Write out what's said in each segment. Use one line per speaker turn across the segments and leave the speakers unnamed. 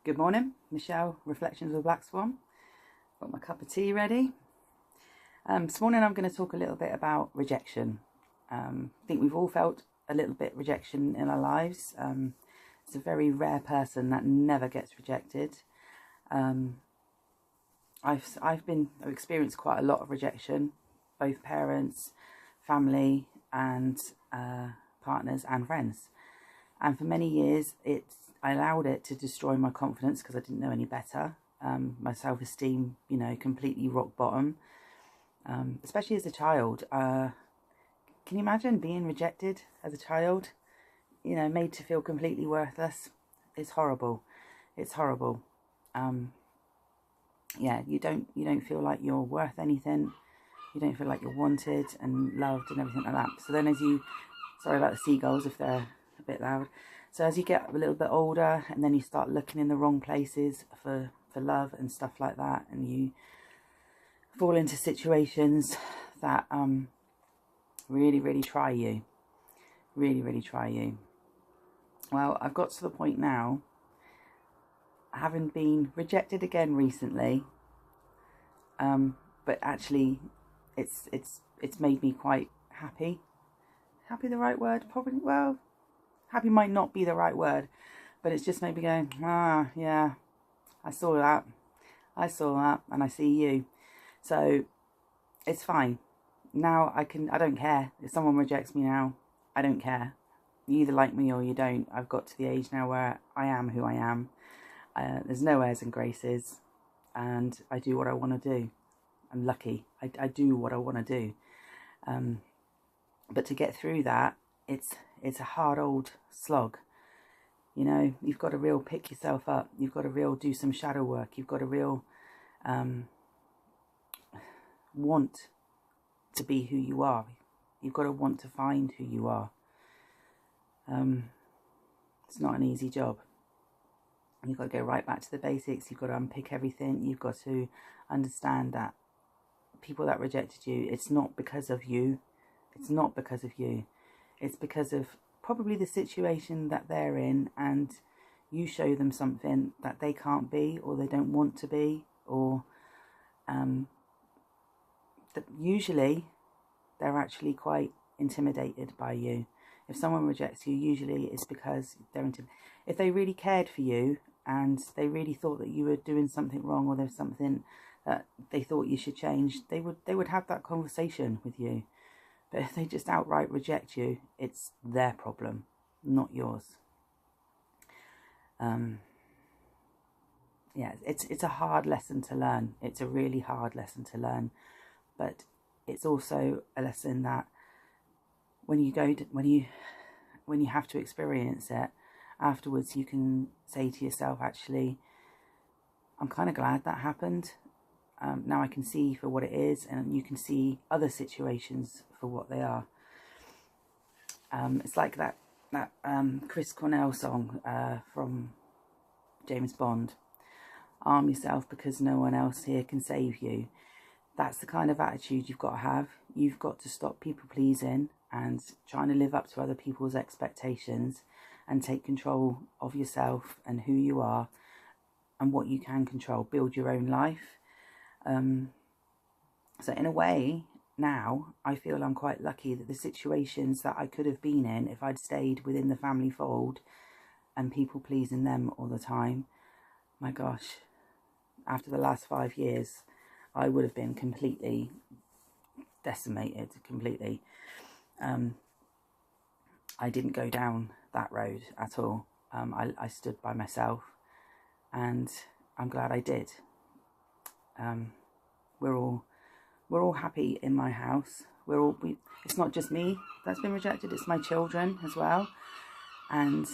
Good morning, Michelle, Reflections of a Black Swan. Got my cup of tea ready. This morning I'm going to talk a little bit about rejection. I think we've all felt a little bit rejection in our lives. It's a very rare person that never gets rejected. I've experienced quite a lot of rejection, both parents, family, and partners and friends. And for many years, I allowed it to destroy my confidence because I didn't know any better. My self-esteem, completely rock bottom. Especially as a child. Can you imagine being rejected as a child? Made to feel completely worthless. It's horrible. It's horrible. You don't feel like you're worth anything. You don't feel like you're wanted and loved and everything like that. So then sorry about the seagulls if they're a bit loud. So as you get a little bit older and then you start looking in the wrong places for love and stuff like that, and you fall into situations that really, really try you. Really, really try you. Well, I've got to the point now, having been rejected again recently, but actually it's made me quite happy. Happy the right word? Probably, well, happy might not be the right word, but it's just made me go, yeah, I saw that, and I see you. So it's fine. Now I don't care. If someone rejects me now, I don't care. You either like me or you don't. I've got to the age now where I am who I am. There's no airs and graces, and I do what I want to do. I'm lucky. I do what I want to do. But to get through that, it's a hard old slog. You've got to real pick yourself up. You've got to real do some shadow work. You've got to real want to be who you are. You've got to want to find who you are. It's not an easy job. You've got to go right back to the basics. You've got to unpick everything. You've got to understand that people that rejected you, it's not because of you. It's not because of you. It's because of probably the situation that they're in, and you show them something that they can't be, or they don't want to be, or that usually they're actually quite intimidated by you. If someone rejects you, usually it's because they're if they really cared for you and they really thought that you were doing something wrong, or there's something that they thought you should change, they would have that conversation with you. But if they just outright reject you, it's their problem, not yours. It's a hard lesson to learn. It's a really hard lesson to learn, but it's also a lesson that when you have to experience it, afterwards you can say to yourself, actually, I'm kind of glad that happened. Now I can see for what it is, and you can see other situations for what they are. It's like that Chris Cornell song from James Bond. Arm yourself because no one else here can save you. That's the kind of attitude you've got to have. You've got to stop people pleasing and trying to live up to other people's expectations, and take control of yourself and who you are and what you can control. Build your own life. So in a way, now I feel I'm quite lucky that the situations that I could have been in, if I'd stayed within the family fold and people pleasing them all the time, my gosh, after the last 5 years, I would have been completely decimated, completely. I didn't go down that road at all. I stood by myself, and I'm glad I did. We're all happy in my house. It's not just me that's been rejected, it's my children as well. And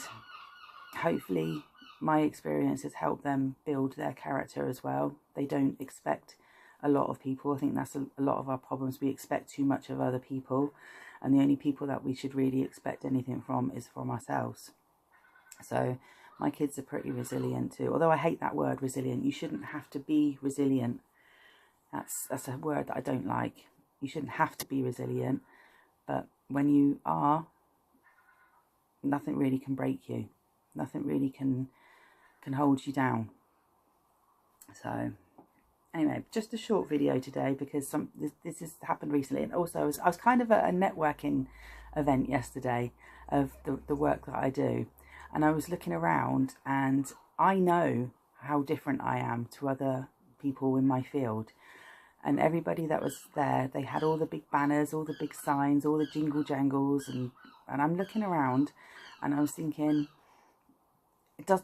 hopefully my experience has helped them build their character as well. They don't expect a lot of people. I think that's a lot of our problems. We expect too much of other people, and the only people that we should really expect anything from is from ourselves. So my kids are pretty resilient too. Although I hate that word, resilient. You shouldn't have to be resilient. That's a word that I don't like. You shouldn't have to be resilient. But when you are, nothing really can break you. Nothing really can can hold you down. So anyway, just a short video today because this has happened recently. And also I was kind of at a networking event yesterday of the work that I do. And I was looking around and I know how different I am to other people in my field. And everybody that was there, they had all the big banners, all the big signs, all the jingle jangles. And I'm looking around and I was thinking,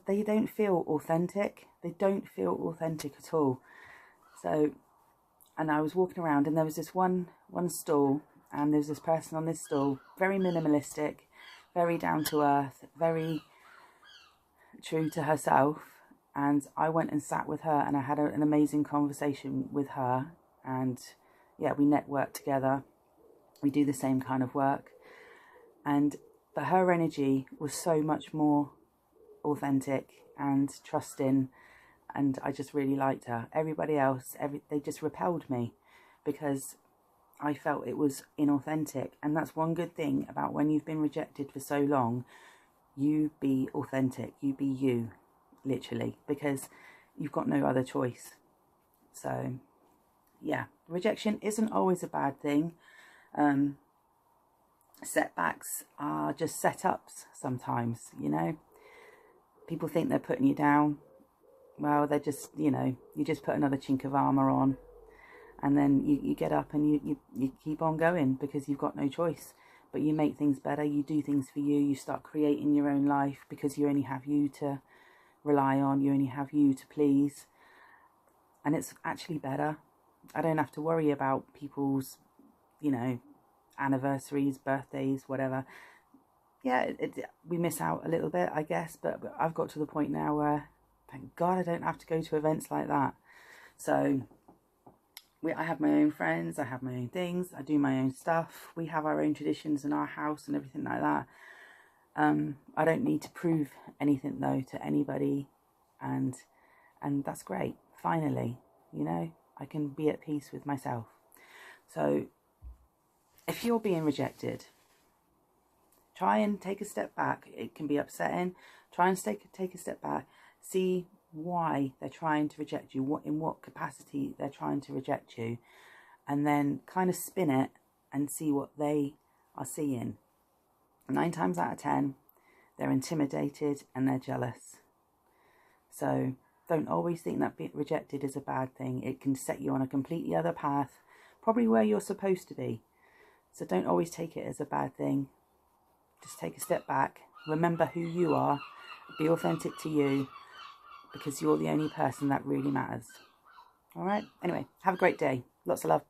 they don't feel authentic. They don't feel authentic at all. So, and I was walking around and there was this one stall, and there was this person on this stall, very minimalistic, very down to earth, very true to herself. And I went and sat with her and I had an amazing conversation with her. And yeah, we networked together. We do the same kind of work. But her energy was so much more authentic and trusting, and I just really liked her. Everybody else, they just repelled me because I felt it was inauthentic. And that's one good thing about when you've been rejected for so long. You be authentic, you be you, literally, because you've got no other choice. So yeah, rejection isn't always a bad thing. Setbacks are just setups sometimes, you know. People think they're putting you down. Well, they're just, you know, you just put another chink of armour on, and then you get up and you keep on going because you've got no choice. But you make things better, you do things for you, you start creating your own life because you only have you to rely on, you only have you to please. And it's actually better. I don't have to worry about people's, you know, anniversaries, birthdays, whatever. Yeah, we miss out a little bit, I guess, but I've got to the point now where, thank God, I don't have to go to events like that. So I have my own friends, I have my own things, I do my own stuff. We have our own traditions in our house and everything like that. I don't need to prove anything though to anybody, and that's great. Finally, you know, I can be at peace with myself. So if you're being rejected, try and take a step back. It can be upsetting. Try and take a step back. See why they're trying to reject you, in what capacity they're trying to reject you, and then kind of spin it and see what they are seeing. 9 times out of 10, they're intimidated and they're jealous. So don't always think that being rejected is a bad thing. It can set you on a completely other path, probably where you're supposed to be. So don't always take it as a bad thing. Just take a step back. Remember who you are. Be authentic to you, because you're the only person that really matters. All right? Anyway, have a great day. Lots of love. Bye.